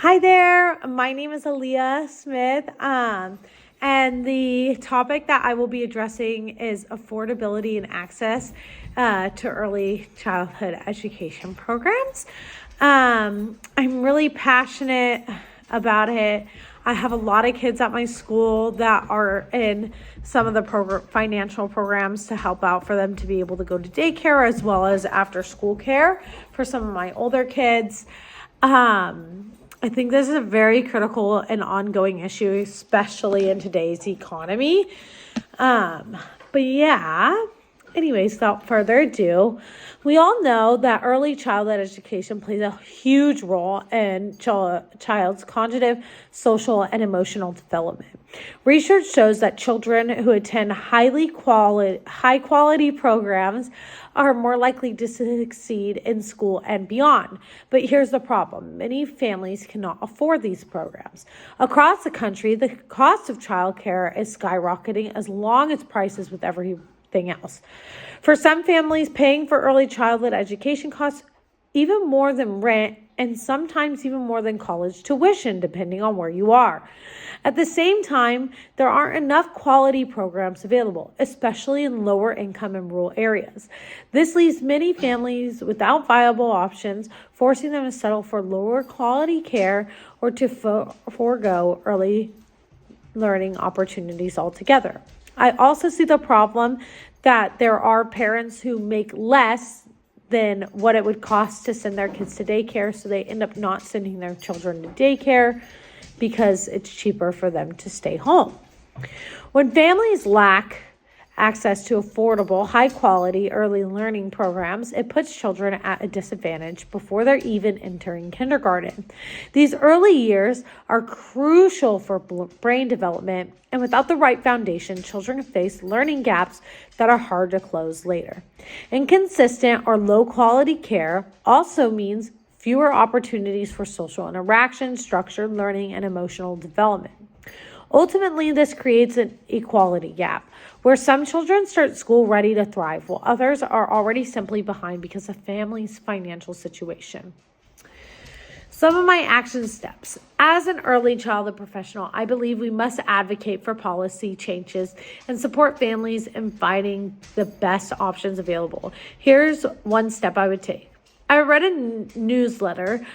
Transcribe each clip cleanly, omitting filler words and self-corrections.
Hi there, my name is Aaliyah Smith, and the topic that I will be addressing is affordability and access to early childhood education programs. I'm really passionate about it. I have a lot of kids at my school that are in some of the financial programs to help out for them to be able to go to daycare as well as after school care for some of my older kids. I think this is a very critical and ongoing issue, especially in today's economy. But yeah, anyways, without further ado, we all know that early childhood education plays a huge role in child's cognitive, social, and emotional development. Research shows that children who attend high quality programs are more likely to succeed in school and beyond. But here's the problem. Many families cannot afford these programs. Across the country, the cost of childcare is skyrocketing as long as prices with everything else. For some families, paying for early childhood education costs even more than rent and sometimes even more than college tuition, depending on where you are. At the same time, there aren't enough quality programs available, especially in lower income and rural areas. This leaves many families without viable options, forcing them to settle for lower quality care or to forego early learning opportunities altogether. I also see the problem that there are parents who make less than what it would cost to send their kids to daycare, so they end up not sending their children to daycare because it's cheaper for them to stay home. When families lack access to affordable, high-quality early learning programs, it puts children at a disadvantage before they're even entering kindergarten. These early years are crucial for brain development, and without the right foundation, children face learning gaps that are hard to close later. Inconsistent or low-quality care also means fewer opportunities for social interaction, structured learning, and emotional development. Ultimately, this creates an equality gap where some children start school ready to thrive while others are already simply behind because of family's financial situation. Some of my action steps. As an early childhood professional, I believe we must advocate for policy changes and support families in finding the best options available. Here's one step I would take. I read a newsletter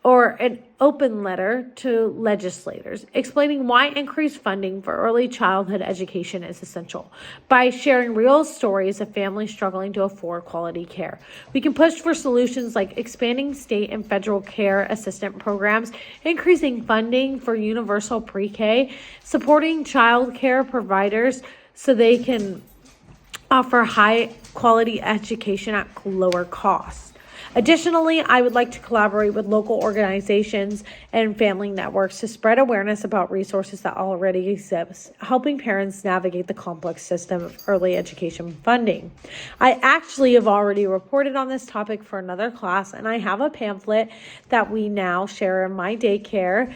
or an open letter to legislators explaining why increased funding for early childhood education is essential. By sharing real stories of families struggling to afford quality care, we can push for solutions like expanding state and federal care assistance programs, increasing funding for universal pre-K, supporting child care providers so they can offer high quality education at lower costs. Additionally, I would like to collaborate with local organizations and family networks to spread awareness about resources that already exist, helping parents navigate the complex system of early education funding. I actually have already reported on this topic for another class, and I have a pamphlet that we now share in my daycare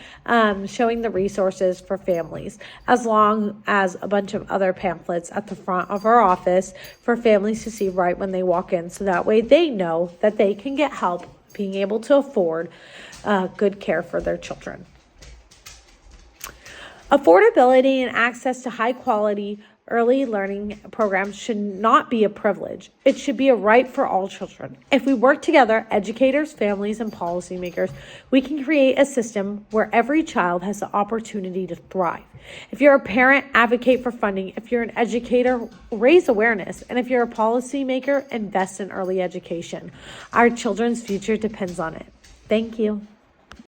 showing the resources for families, as long as a bunch of other pamphlets at the front of our office for families to see right when they walk in, so that way they know that they can get help being able to afford good care for their children. Affordability and access to high quality early learning programs should not be a privilege. It should be a right for all children. If we work together, educators, families, and policymakers, we can create a system where every child has the opportunity to thrive. If you're a parent, advocate for funding. If you're an educator, raise awareness. And if you're a policymaker, invest in early education. Our children's future depends on it. Thank you.